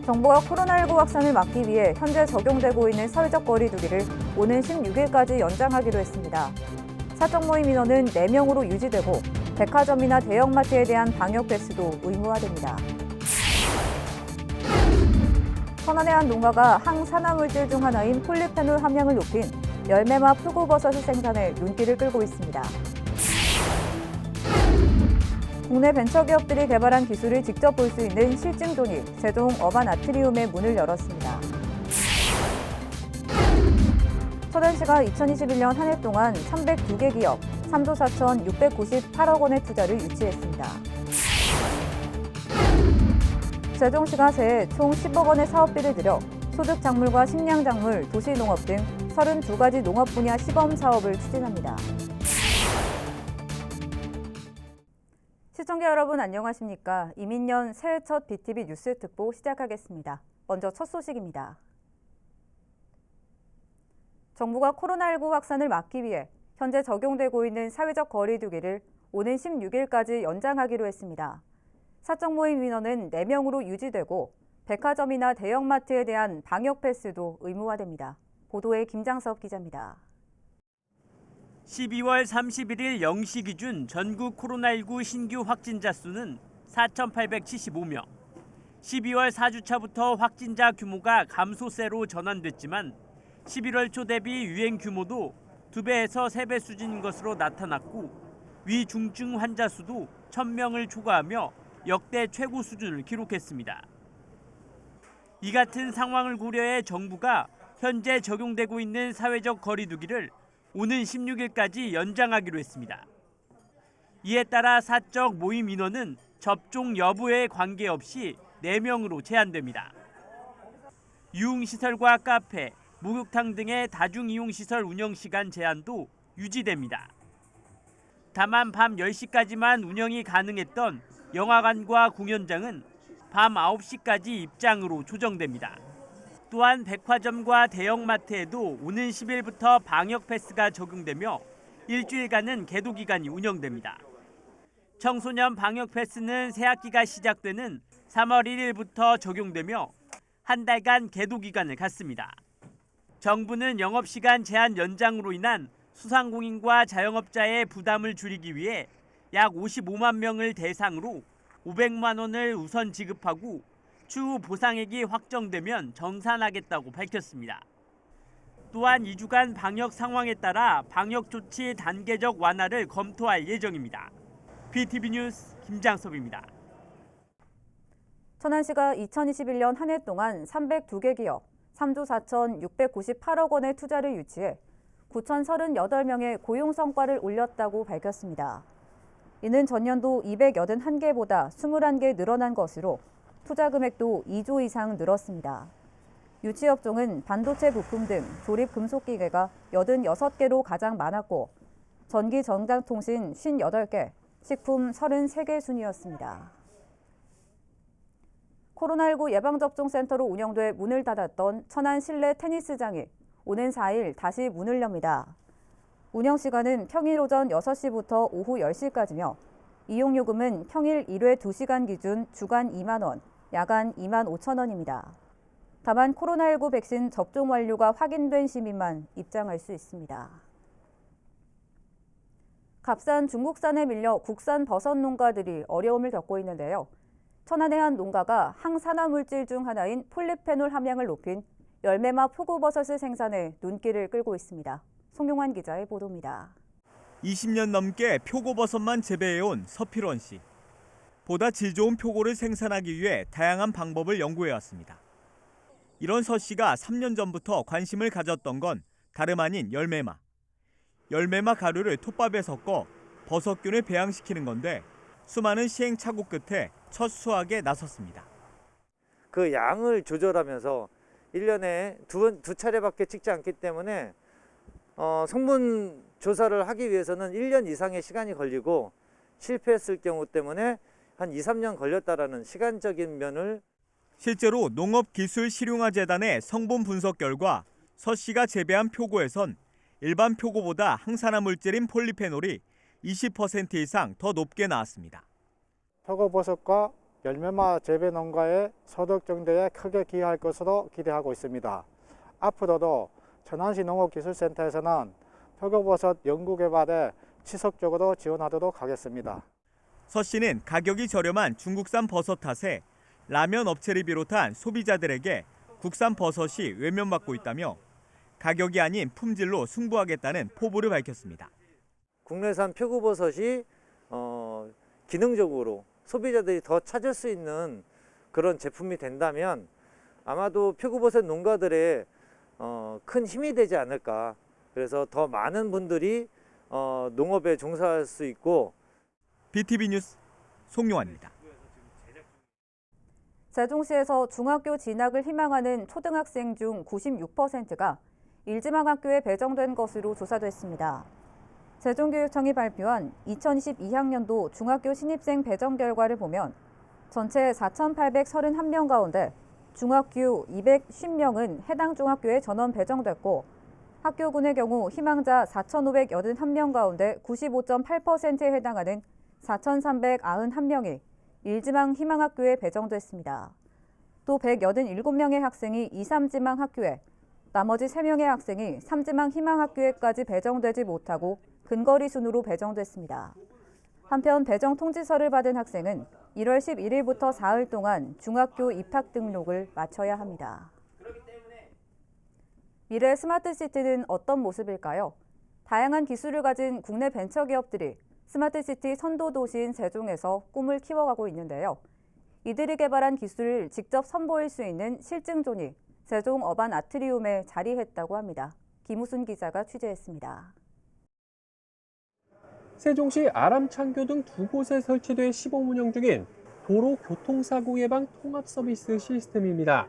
정부가 코로나19 확산을 막기 위해 현재 적용되고 있는 사회적 거리 두기를 오는 16일까지 연장하기로 했습니다. 사적 모임 인원은 4명으로 유지되고 백화점이나 대형마트에 대한 방역 패스도 의무화됩니다. 천안의 한 농가가 항산화물질 중 하나인 폴리페놀 함량을 높인 열매와 표고버섯을 생산해 눈길을 끌고 있습니다. 국내 벤처기업들이 개발한 기술을 직접 볼 수 있는 실증존이 세종 어반 아트리움의 문을 열었습니다. 천안시가 2021년 한 해 동안 302개 기업 3조 4,698억 원의 투자를 유치했습니다. 세종시가 새해 총 10억 원의 사업비를 들여 소득작물과 식량작물, 도시농업 등 32가지 농업 분야 시범 사업을 추진합니다. 시청자 여러분 안녕하십니까? 이민년 새해 첫 BTV 뉴스 특보 시작하겠습니다. 먼저 첫 소식입니다. 정부가 코로나19 확산을 막기 위해 현재 적용되고 있는 사회적 거리 두기를 오는 16일까지 연장하기로 했습니다. 사적 모임 인원은 4명으로 유지되고 백화점이나 대형마트에 대한 방역 패스도 의무화됩니다. 보도에 김장섭 기자입니다. 12월 31일 0시 기준 전국 코로나19 신규 확진자 수는 4,875명. 12월 4주차부터 확진자 규모가 감소세로 전환됐지만 11월 초 대비 유행 규모도 2배에서 3배 수준인 것으로 나타났고 위중증 환자 수도 1,000명을 초과하며 역대 최고 수준을 기록했습니다. 이 같은 상황을 고려해 정부가 현재 적용되고 있는 사회적 거리 두기를 오는 16일까지 연장하기로 했습니다. 이에 따라 사적 모임 인원은 접종 여부에 관계없이 4명으로 제한됩니다. 유흥시설과 카페, 목욕탕 등의 다중이용시설 운영시간 제한도 유지됩니다. 다만 밤 10시까지만 운영이 가능했던 영화관과 공연장은 밤 9시까지 입장으로 조정됩니다. 또한 백화점과 대형마트에도 오는 10일부터 방역 패스가 적용되며 일주일간은 계도 기간이 운영됩니다. 청소년 방역 패스는 새학기가 시작되는 3월 1일부터 적용되며 한 달간 계도 기간을 갖습니다. 정부는 영업시간 제한 연장으로 인한 소상공인과 자영업자의 부담을 줄이기 위해 약 55만 명을 대상으로 500만 원을 우선 지급하고 추후 보상액이 확정되면 정산하겠다고 밝혔습니다. 또한 2주간 방역 상황에 따라 방역 조치 단계적 완화를 검토할 예정입니다. BTV 뉴스 김장섭입니다. 천안시가 2021년 한 해 동안 302개 기업 3조 4,698억 원의 투자를 유치해 9,038명의 고용 성과를 올렸다고 밝혔습니다. 이는 전년도 281개보다 21개 늘어난 것으로 투자 금액도 2조 이상 늘었습니다. 유치 업종은 반도체 부품 등 조립 금속기계가 86개로 가장 많았고 전기 전자통신 58개, 식품 33개 순이었습니다. 코로나19 예방접종센터로 운영돼 문을 닫았던 천안 실내 테니스장이 오는 4일 다시 문을 엽니다. 운영 시간은 평일 오전 6시부터 오후 10시까지며 이용요금은 평일 1회 2시간 기준 주간 2만 원, 야간 2만 5천 원입니다. 다만 코로나19 백신 접종 완료가 확인된 시민만 입장할 수 있습니다. 값싼 중국산에 밀려 국산 버섯 농가들이 어려움을 겪고 있는데요. 천안의 한 농가가 항산화물질 중 하나인 폴리페놀 함량을 높인 열매와 표고버섯을 생산해 눈길을 끌고 있습니다. 송용환 기자의 보도입니다. 20년 넘게 표고버섯만 재배해온 서필원 씨. 보다 질 좋은 표고를 생산하기 위해 다양한 방법을 연구해왔습니다. 이런 서 씨가 3년 전부터 관심을 가졌던 건 다름 아닌 열매마. 열매마 가루를 톱밥에 섞어 버섯균을 배양시키는 건데 수많은 시행착오 끝에 첫 수확에 나섰습니다. 그 양을 조절하면서 1년에 두 차례밖에 찍지 않기 때문에 성분 조사를 하기 위해서는 1년 이상의 시간이 걸리고 실패했을 경우 때문에 한 2, 3년 걸렸다라는 시간적인 면을 실제로 농업기술실용화재단의 성분 분석 결과 서 씨가 재배한 표고에선 일반 표고보다 항산화 물질인 폴리페놀이 20% 이상 더 높게 나왔습니다. 표고버섯과 열매마 재배 농가의 소득 증대에 크게 기여할 것으로 기대하고 있습니다. 앞으로도 천안시 농업기술센터에서는 표고버섯 연구개발에 지속적으로 지원하도록 하겠습니다. 서 씨는 가격이 저렴한 중국산 버섯 탓에 라면 업체를 비롯한 소비자들에게 국산 버섯이 외면받고 있다며 가격이 아닌 품질로 승부하겠다는 포부를 밝혔습니다. 국내산 표고버섯이 기능적으로 소비자들이 더 찾을 수 있는 그런 제품이 된다면 아마도 표고버섯 농가들의 큰 힘이 되지 않을까. 그래서 더 많은 분들이 농업에 종사할 수 있고. BTV 뉴스 송용환입니다. 세종시에서 중학교 진학을 희망하는 초등학생 중 96%가 일지망학교에 배정된 것으로 조사됐습니다. 세종교육청이 발표한 2022학년도 중학교 신입생 배정 결과를 보면 전체 4,831명 가운데 중학교 250명은 해당 중학교에 전원 배정됐고 학교군의 경우 희망자 4,581명 가운데 95.8%에 해당하는 4,391명이 일지망 희망학교에 배정됐습니다. 또 187명의 학생이 2, 3지망 학교에, 나머지 3명의 학생이 3지망 희망학교에까지 배정되지 못하고 근거리 순으로 배정됐습니다. 한편 배정 통지서를 받은 학생은 1월 11일부터 4일 동안 중학교 입학 등록을 마쳐야 합니다. 미래 스마트시티는 어떤 모습일까요? 다양한 기술을 가진 국내 벤처기업들이 스마트시티 선도도시인 세종에서 꿈을 키워가고 있는데요. 이들이 개발한 기술을 직접 선보일 수 있는 실증존이 세종 어반 아트리움에 자리했다고 합니다. 김우순 기자가 취재했습니다. 세종시 아람창교 등 두 곳에 설치돼 시범 운영 중인 도로 교통사고 예방 통합 서비스 시스템입니다.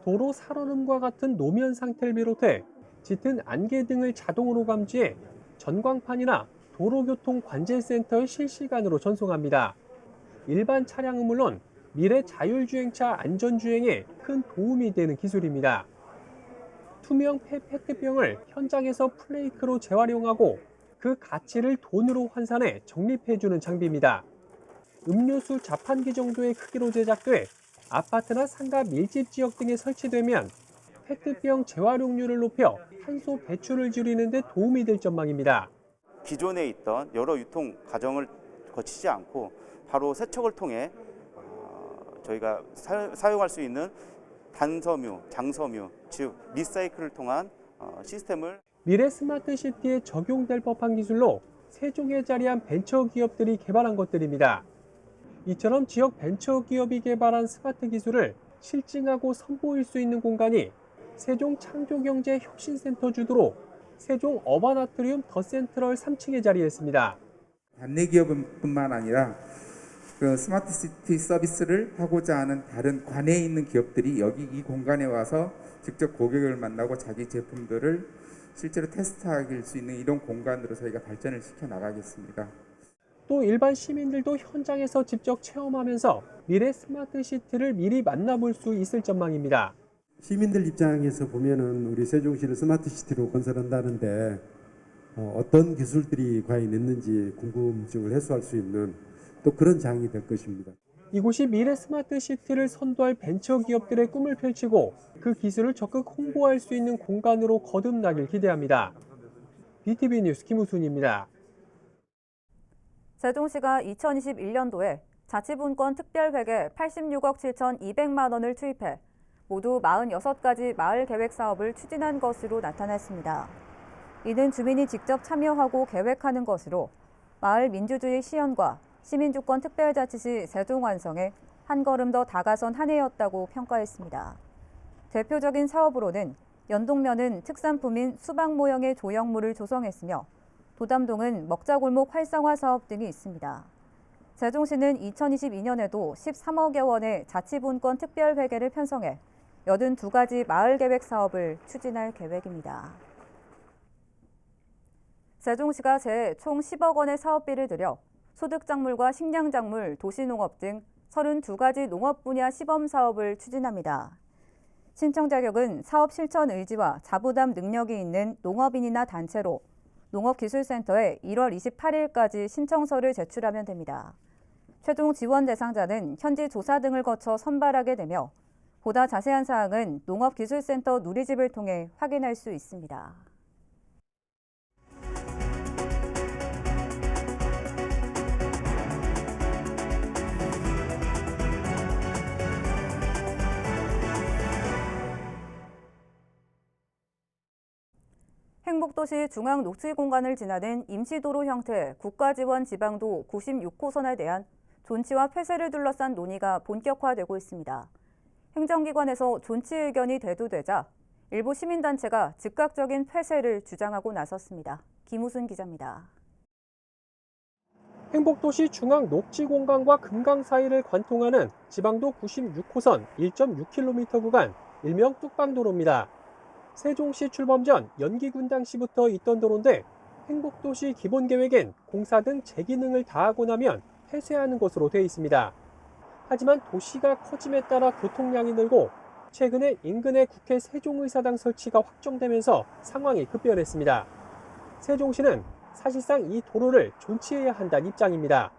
도로 살얼음과 같은 노면 상태를 비롯해 짙은 안개 등을 자동으로 감지해 전광판이나 도로교통관제센터에 실시간으로 전송합니다. 일반 차량은 물론 미래 자율주행차 안전주행에 큰 도움이 되는 기술입니다. 투명 페트병을 현장에서 플레이크로 재활용하고 그 가치를 돈으로 환산해 적립해주는 장비입니다. 음료수 자판기 정도의 크기로 제작돼 아파트나 상가 밀집 지역 등에 설치되면 페트병 재활용률을 높여 탄소 배출을 줄이는 데 도움이 될 전망입니다. 기존에 있던 여러 유통 과정을 거치지 않고 바로 세척을 통해 저희가 사용할 수 있는 단섬유, 장섬유, 즉 리사이클을 통한 시스템을 미래 스마트시티에 적용될 법한 기술로 세종에 자리한 벤처기업들이 개발한 것들입니다. 이처럼 지역 벤처기업이 개발한 스마트 기술을 실증하고 선보일 수 있는 공간이 세종 창조경제혁신센터 주도로 세종 어반 아트리움 더 센트럴 3층에 자리했습니다. 관내 기업뿐만 아니라 그 스마트시티 서비스를 하고자 하는 다른 관내에 있는 기업들이 여기 이 공간에 와서 직접 고객을 만나고 자기 제품들을 실제로 테스트할 수 있는 이런 공간으로 저희가 발전을 시켜 나가겠습니다. 또 일반 시민들도 현장에서 직접 체험하면서 미래 스마트시티를 미리 만나볼 수 있을 전망입니다. 시민들 입장에서 보면은 우리 세종시를 스마트시티로 건설한다는데 어떤 기술들이 과연 있는지 궁금증을 해소할 수 있는 또 그런 장이 될 것입니다. 이곳이 미래 스마트시티를 선도할 벤처기업들의 꿈을 펼치고 그 기술을 적극 홍보할 수 있는 공간으로 거듭나길 기대합니다. BTV 뉴스 김우순입니다. 세종시가 2021년도에 자치분권 특별회계 86억 7,200만 원을 투입해 모두 46가지 마을 계획 사업을 추진한 것으로 나타났습니다. 이는 주민이 직접 참여하고 계획하는 것으로 마을 민주주의 실현과 시민주권 특별자치시 세종 완성에 한 걸음 더 다가선 한 해였다고 평가했습니다. 대표적인 사업으로는 연동면은 특산품인 수박 모형의 조형물을 조성했으며 도담동은 먹자골목 활성화 사업 등이 있습니다. 세종시는 2022년에도 13억여 원의 자치분권 특별회계를 편성해 82가지 마을계획 사업을 추진할 계획입니다. 세종시가 제 총 10억 원의 사업비를 들여 소득작물과 식량작물, 도시농업 등 32가지 농업 분야 시범 사업을 추진합니다. 신청 자격은 사업 실천 의지와 자부담 능력이 있는 농업인이나 단체로 농업기술센터에 1월 28일까지 신청서를 제출하면 됩니다. 최종 지원 대상자는 현지 조사 등을 거쳐 선발하게 되며 보다 자세한 사항은 농업기술센터 누리집을 통해 확인할 수 있습니다. 행복도시 중앙녹지공간을 지나는 임시도로 형태 국가지원 지방도 96호선에 대한 존치와 폐쇄를 둘러싼 논의가 본격화되고 있습니다. 행정기관에서 존치 의견이 대두되자 일부 시민단체가 즉각적인 폐쇄를 주장하고 나섰습니다. 김우순 기자입니다. 행복도시 중앙녹지공간과 금강 사이를 관통하는 지방도 96호선 1.6km 구간 일명 뚝방도로입니다. 세종시 출범 전 연기군 당시부터 있던 도로인데 행복도시 기본계획엔 공사 등 재기능을 다하고 나면 폐쇄하는 것으로 되어 있습니다. 하지만 도시가 커짐에 따라 교통량이 늘고 최근에 인근의 국회 세종의사당 설치가 확정되면서 상황이 급변했습니다. 세종시는 사실상 이 도로를 존치해야 한다는 입장입니다.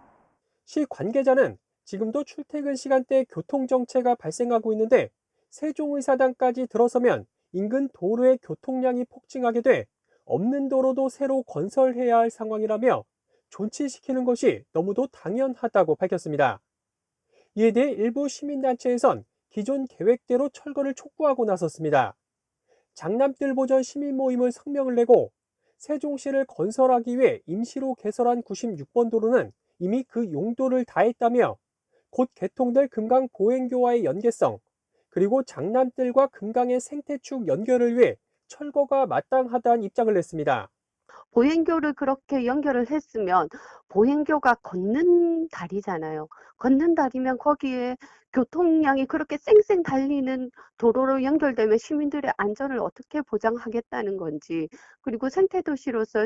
시 관계자는 지금도 출퇴근 시간대 교통정체가 발생하고 있는데 세종의사당까지 들어서면 인근 도로의 교통량이 폭증하게 돼 없는 도로도 새로 건설해야 할 상황이라며 존치시키는 것이 너무도 당연하다고 밝혔습니다. 이에 대해 일부 시민단체에선 기존 계획대로 철거를 촉구하고 나섰습니다. 장남뜰보전 시민모임은 성명을 내고 세종시를 건설하기 위해 임시로 개설한 96번 도로는 이미 그 용도를 다했다며 곧 개통될 금강 보행교와의 연계성, 그리고 장남뜰과 금강의 생태축 연결을 위해 철거가 마땅하다는 입장을 냈습니다. 보행교를 그렇게 연결을 했으면 보행교가 걷는 다리잖아요. 걷는 다리면 거기에 교통량이 그렇게 쌩쌩 달리는 도로로 연결되면 시민들의 안전을 어떻게 보장하겠다는 건지, 그리고 생태도시로서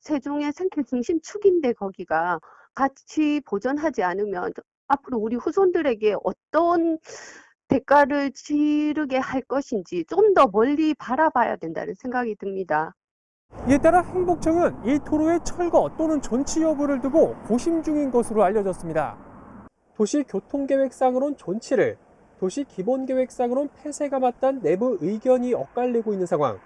세종의 생태 중심축인데 거기가 같이 보존하지 않으면 앞으로 우리 후손들에게 어떤 대가를 치르게 할 것인지 좀 더 멀리 바라봐야 된다는 생각이 듭니다. 이에 따라 행복청은 이 도로의 철거 또는 존치 여부를 두고 고심 중인 것으로 알려졌습니다. 도시교통계획상으론 존치를, 도시기본계획상으론 폐쇄가 맞다는 내부 의견이 엇갈리고 있는 상황.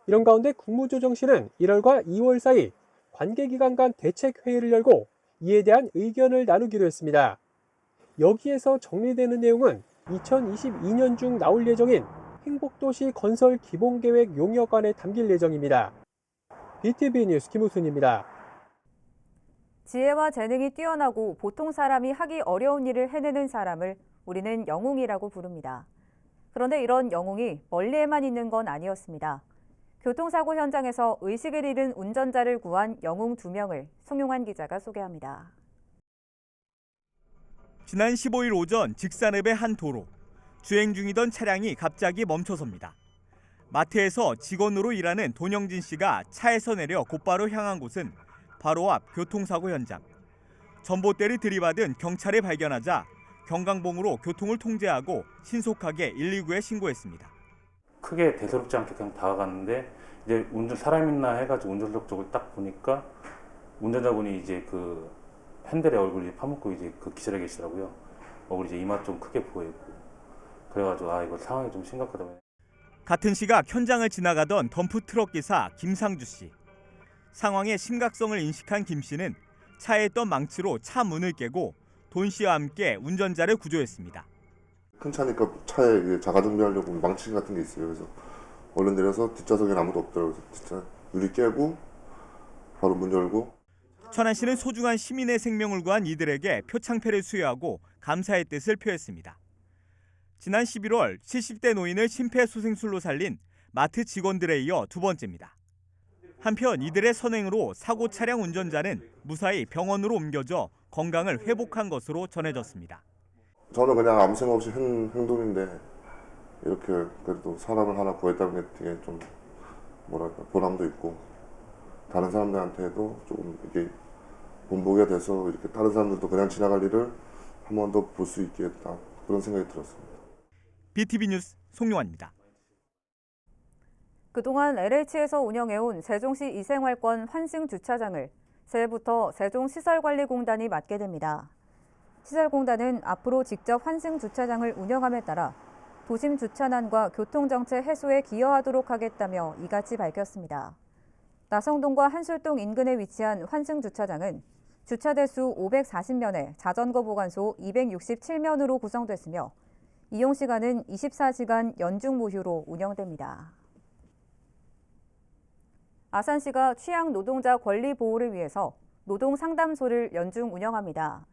이런 가운데 국무조정실은 1월과 2월 사이 관계기관 간 대책회의를 열고 이에 대한 의견을 나누기로 했습니다. 여기에서 정리되는 내용은 2022년 중 나올 예정인 행복도시 건설 기본계획 용역안에 담길 예정입니다. BTV 뉴스 김우순입니다. 지혜와 재능이 뛰어나고 보통 사람이 하기 어려운 일을 해내는 사람을 우리는 영웅이라고 부릅니다. 그런데 이런 영웅이 멀리에만 있는 건 아니었습니다. 교통사고 현장에서 의식을 잃은 운전자를 구한 영웅 2명을 송용환 기자가 소개합니다. 지난 15일 오전 직산읍의 한 도로. 주행 중이던 차량이 갑자기 멈춰섭니다. 마트에서 직원으로 일하는 돈영진 씨가 차에서 내려 곧바로 향한 곳은 바로 앞 교통사고 현장. 전봇대를 들이받은 경찰이 발견하자 경강봉으로 교통을 통제하고 신속하게 119에 신고했습니다. 크게 대수롭지 않게 그냥 다가갔는데 이제 사람 있나 해가지고 운전석 쪽을 딱 보니까 운전자분이 이제 그 핸들에 얼굴이 파묻고 이제 그 기절해 계시더라고요. 얼굴이 이제 이마 좀 크게 보이고 그래가지고 이거 상황이 좀 심각하다. 같은 시각 현장을 지나가던 덤프 트럭 기사 김상주 씨. 상황의 심각성을 인식한 김 씨는 차에 있던 망치로 차 문을 깨고 돈 씨와 함께 운전자를 구조했습니다. 큰 차니까 차에 자가 정비하려고 망치 같은 게 있어요. 그래서 얼른 내려서 뒷좌석에는 아무도 없더라고요. 진짜 유리 깨고 바로 문 열고. 천안 씨는 소중한 시민의 생명을 구한 이들에게 표창패를 수여하고 감사의 뜻을 표했습니다. 지난 11월 70대 노인을 심폐소생술로 살린 마트 직원들에 이어 두 번째입니다. 한편 이들의 선행으로 사고 차량 운전자는 무사히 병원으로 옮겨져 건강을 회복한 것으로 전해졌습니다. 저는 그냥 아무 생각 없이 한 행동인데 이렇게 그래도 사람을 하나 구했다는 게 되게 좀 보람도 있고 다른 사람들한테도 조금 이게 본보기가 돼서 이렇게 다른 사람들도 그냥 지나갈 일을 한 번 더 볼 수 있겠다 그런 생각이 들었습니다. BTV 뉴스 송용환입니다. 그동안 LH에서 운영해온 세종시 이생활권 환승 주차장을 새해부터 세종시설관리공단이 맡게 됩니다. 시설공단은 앞으로 직접 환승 주차장을 운영함에 따라 도심 주차난과 교통정체 해소에 기여하도록 하겠다며 이같이 밝혔습니다. 나성동과 한술동 인근에 위치한 환승 주차장은 주차 대수 540면에 자전거 보관소 267면으로 구성됐으며 이용 시간은 24시간 연중 무휴로 운영됩니다. 아산시가 취약 노동자 권리 보호를 위해서 노동상담소를 연중 운영합니다.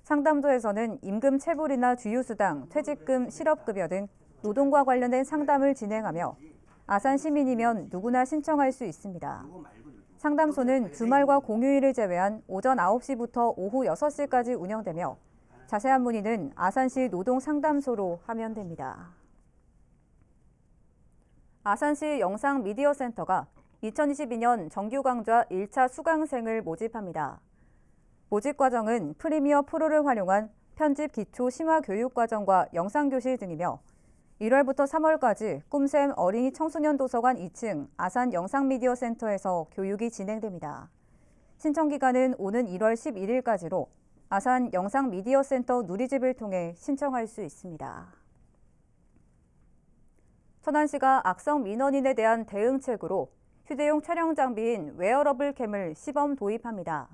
상담소에서는 임금 체불이나 주휴수당, 퇴직금, 실업급여 등 노동과 관련된 상담을 진행하며 아산 시민이면 누구나 신청할 수 있습니다. 상담소는 주말과 공휴일을 제외한 오전 9시부터 오후 6시까지 운영되며 자세한 문의는 아산시 노동상담소로 하면 됩니다. 아산시 영상미디어센터가 2022년 정규강좌 1차 수강생을 모집합니다. 모집 과정은 프리미어 프로를 활용한 편집 기초 심화 교육 과정과 영상교실 등이며 1월부터 3월까지 꿈샘 어린이 청소년 도서관 2층 아산 영상미디어센터에서 교육이 진행됩니다. 신청 기간은 오는 1월 11일까지로 아산 영상미디어센터 누리집을 통해 신청할 수 있습니다. 천안시가 악성 민원인에 대한 대응책으로 휴대용 촬영 장비인 웨어러블 캠을 시범 도입합니다.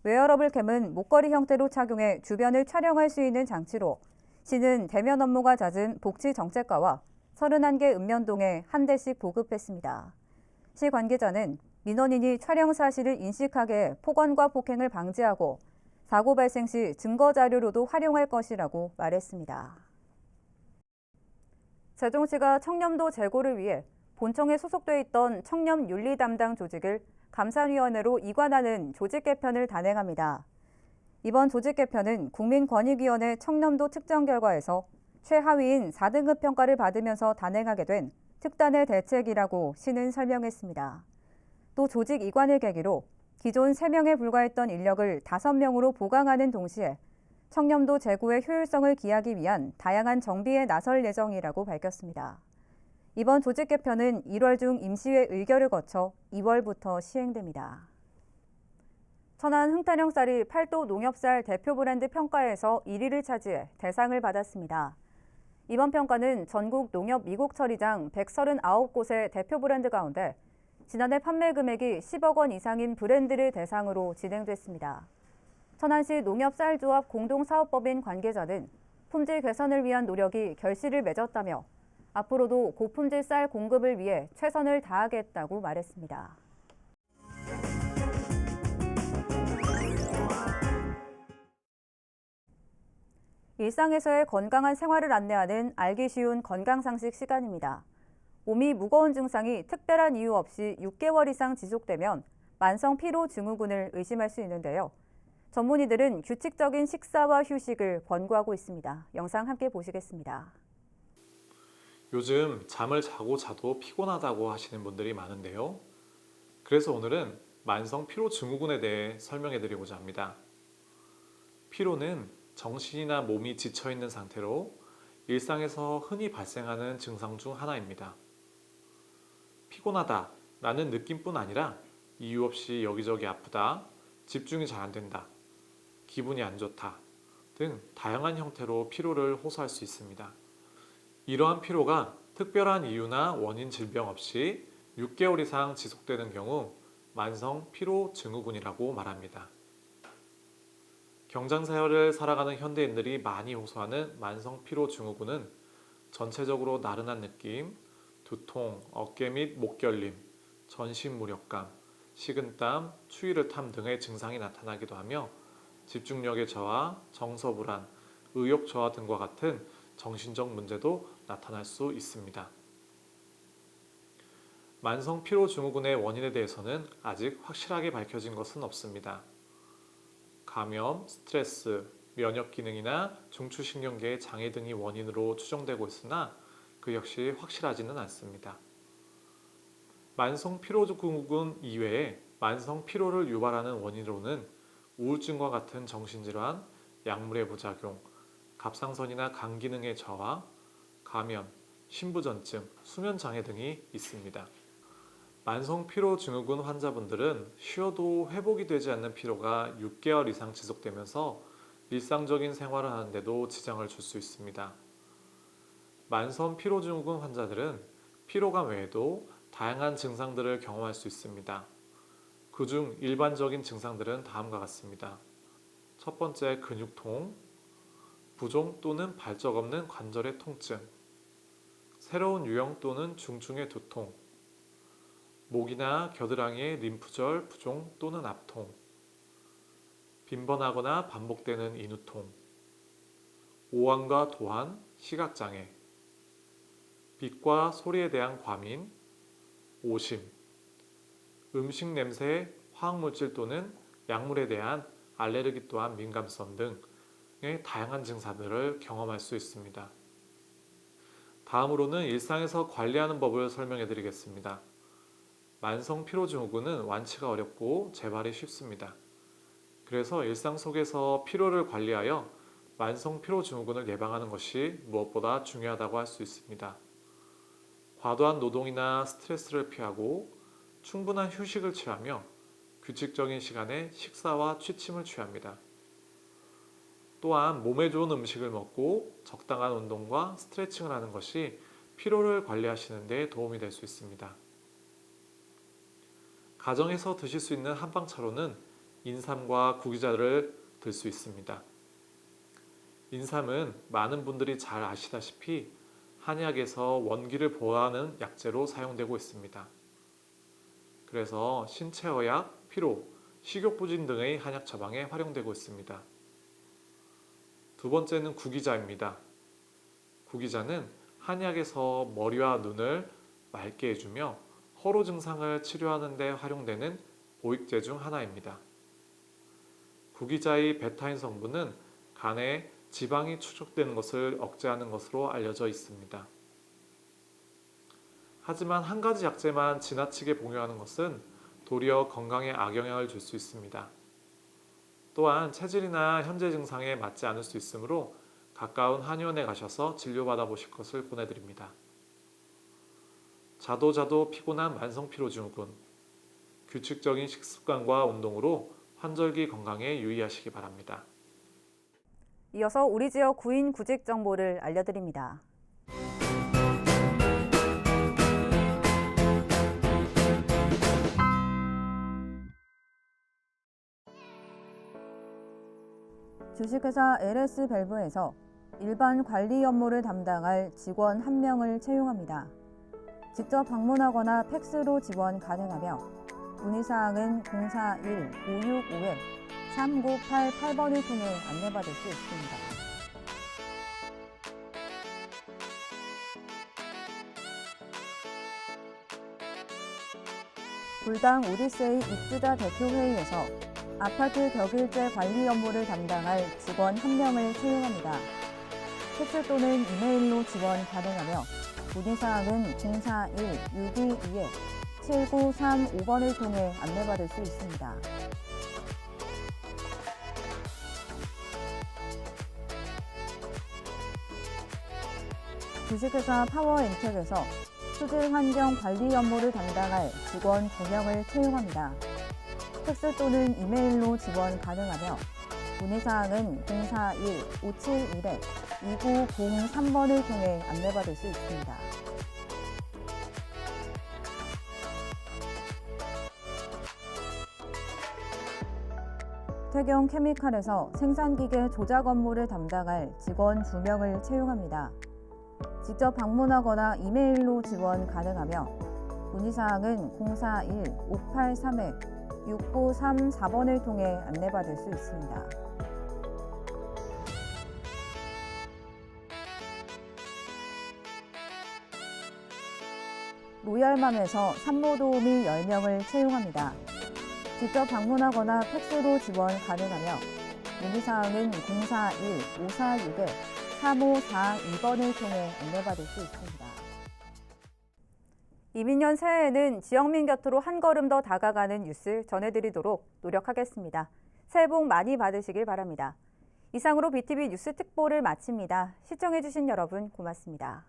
웨어러블 캠은 목걸이 형태로 착용해 주변을 촬영할 수 있는 장치로 시는 대면 업무가 잦은 복지정책과와 31개 읍면동에 한 대씩 보급했습니다. 시 관계자는 민원인이 촬영 사실을 인식하게 폭언과 폭행을 방지하고 사고 발생 시 증거 자료로도 활용할 것이라고 말했습니다. 세종시가 청렴도 제고를 위해 본청에 소속돼 있던 청렴 윤리 담당 조직을 감사위원회로 이관하는 조직 개편을 단행합니다. 이번 조직 개편은 국민권익위원회 청렴도 측정 결과에서 최하위인 4등급 평가를 받으면서 단행하게 된 특단의 대책이라고 시는 설명했습니다. 또 조직 이관을 계기로 기존 3명에 불과했던 인력을 5명으로 보강하는 동시에 청렴도 제고의 효율성을 기하기 위한 다양한 정비에 나설 예정이라고 밝혔습니다. 이번 조직 개편은 1월 중 임시회 의결을 거쳐 2월부터 시행됩니다. 천안 흥탄영쌀이 팔도 농협쌀 대표 브랜드 평가에서 1위를 차지해 대상을 받았습니다. 이번 평가는 전국 농협 미국 처리장 139곳의 대표 브랜드 가운데 지난해 판매 금액이 10억 원 이상인 브랜드를 대상으로 진행됐습니다. 천안시 농협쌀조합 공동사업법인 관계자는 품질 개선을 위한 노력이 결실을 맺었다며 앞으로도 고품질 쌀 공급을 위해 최선을 다하겠다고 말했습니다. 일상에서의 건강한 생활을 안내하는 알기 쉬운 건강상식 시간입니다. 몸이 무거운 증상이 특별한 이유 없이 6개월 이상 지속되면 만성 피로 증후군을 의심할 수 있는데요. 전문의들은 규칙적인 식사와 휴식을 권고하고 있습니다. 영상 함께 보시겠습니다. 요즘 잠을 자도 피곤하다고 하시는 분들이 많은데요. 그래서 오늘은 만성 피로 증후군에 대해 설명해 드리고자 합니다. 피로는 정신이나 몸이 지쳐 있는 상태로 일상에서 흔히 발생하는 증상 중 하나입니다. 피곤하다 라는 느낌뿐 아니라 이유 없이 여기저기 아프다, 집중이 잘 안 된다, 기분이 안 좋다 등 다양한 형태로 피로를 호소할 수 있습니다. 이러한 피로가 특별한 이유나 원인 질병 없이 6개월 이상 지속되는 경우 만성 피로 증후군이라고 말합니다. 경장사혈을 살아가는 현대인들이 많이 호소하는 만성 피로 증후군은 전체적으로 나른한 느낌, 두통, 어깨 및 목 결림, 전신 무력감, 식은땀, 추위를탐 등의 증상이 나타나기도 하며 집중력의 저하, 정서 불안, 의욕 저하 등과 같은 정신적 문제도 나타날 수 있습니다. 만성 피로 증후군의 원인에 대해서는 아직 확실하게 밝혀진 것은 없습니다. 감염, 스트레스, 면역 기능이나 중추신경계의 장애 등이 원인으로 추정되고 있으나 그 역시 확실하지는 않습니다. 만성 피로 증후군 이외에 만성 피로를 유발하는 원인으로는 우울증과 같은 정신질환, 약물의 부작용, 갑상선이나 간 기능의 저하, 감염, 신부전증, 수면장애 등이 있습니다. 만성 피로 증후군 환자분들은 쉬어도 회복이 되지 않는 피로가 6개월 이상 지속되면서 일상적인 생활을 하는데도 지장을 줄 수 있습니다. 만성 피로증후군 환자들은 피로감 외에도 다양한 증상들을 경험할 수 있습니다. 그중 일반적인 증상들은 다음과 같습니다. 첫 번째, 근육통, 부종 또는 발적 없는 관절의 통증, 새로운 유형 또는 중증의 두통, 목이나 겨드랑이의 림프절 부종 또는 압통, 빈번하거나 반복되는 인후통, 오한과 도한, 시각장애, 빛과 소리에 대한 과민, 오심, 음식 냄새, 화학물질 또는 약물에 대한 알레르기 또한 민감성 등의 다양한 증상들을 경험할 수 있습니다. 다음으로는 일상에서 관리하는 법을 설명해 드리겠습니다. 만성 피로증후군은 완치가 어렵고 재발이 쉽습니다. 그래서 일상 속에서 피로를 관리하여 만성 피로증후군을 예방하는 것이 무엇보다 중요하다고 할 수 있습니다. 과도한 노동이나 스트레스를 피하고 충분한 휴식을 취하며 규칙적인 시간에 식사와 취침을 취합니다. 또한 몸에 좋은 음식을 먹고 적당한 운동과 스트레칭을 하는 것이 피로를 관리하시는 데 도움이 될 수 있습니다. 가정에서 드실 수 있는 한방차로는 인삼과 구기자를 들 수 있습니다. 인삼은 많은 분들이 잘 아시다시피 한약에서 원기를 보호하는 약재로 사용되고 있습니다. 그래서 신체어약, 피로, 식욕부진 등의 한약 처방에 활용되고 있습니다. 두 번째는 구기자입니다. 구기자는 한약에서 머리와 눈을 맑게 해주며 허로 증상을 치료하는 데 활용되는 보익제 중 하나입니다. 구기자의 베타인 성분은 간에 지방이 축적되는 것을 억제하는 것으로 알려져 있습니다. 하지만 한 가지 약재만 지나치게 복용하는 것은 도리어 건강에 악영향을 줄 수 있습니다. 또한 체질이나 현재 증상에 맞지 않을 수 있으므로 가까운 한의원에 가셔서 진료받아 보실 것을 권해드립니다. 자도 피곤한 만성 피로증후군, 규칙적인 식습관과 운동으로 환절기 건강에 유의하시기 바랍니다. 이어서 우리 지역 구인 구직 정보를 알려드립니다. 주식회사 LS밸브에서 일반 관리 업무를 담당할 직원 1명을 채용합니다. 직접 방문하거나 팩스로 지원 가능하며 문의사항은 041-565-3988번을 통해 안내받을 수 있습니다. 불당 오디세이 입주자 대표회의에서 아파트 격일제 관리 업무를 담당할 직원 1명을 채용합니다. 팩스 또는 이메일로 지원 가능하며 문의사항은 041-622-7935번을 통해 안내받을 수 있습니다. 주식회사 파워엔텍에서 수질환경 관리 업무를 담당할 직원 2명을 채용합니다. 팩스 또는 이메일로 지원 가능하며 문의사항은 041-571-2903번을 통해 안내받을 수 있습니다. 태경 케미칼에서 생산기계 조작 업무를 담당할 직원 2명을 채용합니다. 직접 방문하거나 이메일로 지원 가능하며 문의사항은 041-583-6934번을 통해 안내받을 수 있습니다. 로얄맘에서 산모도우미 10명을 채용합니다. 직접 방문하거나 팩스로 지원 가능하며 문의사항은 041-546-3542번을 통해 안내받을 수 있습니다. 이민년 새해에는 지역민 곁으로 한 걸음 더 다가가는 뉴스 전해드리도록 노력하겠습니다. 새해 복 많이 받으시길 바랍니다. 이상으로 BTV 뉴스 특보를 마칩니다. 시청해주신 여러분 고맙습니다.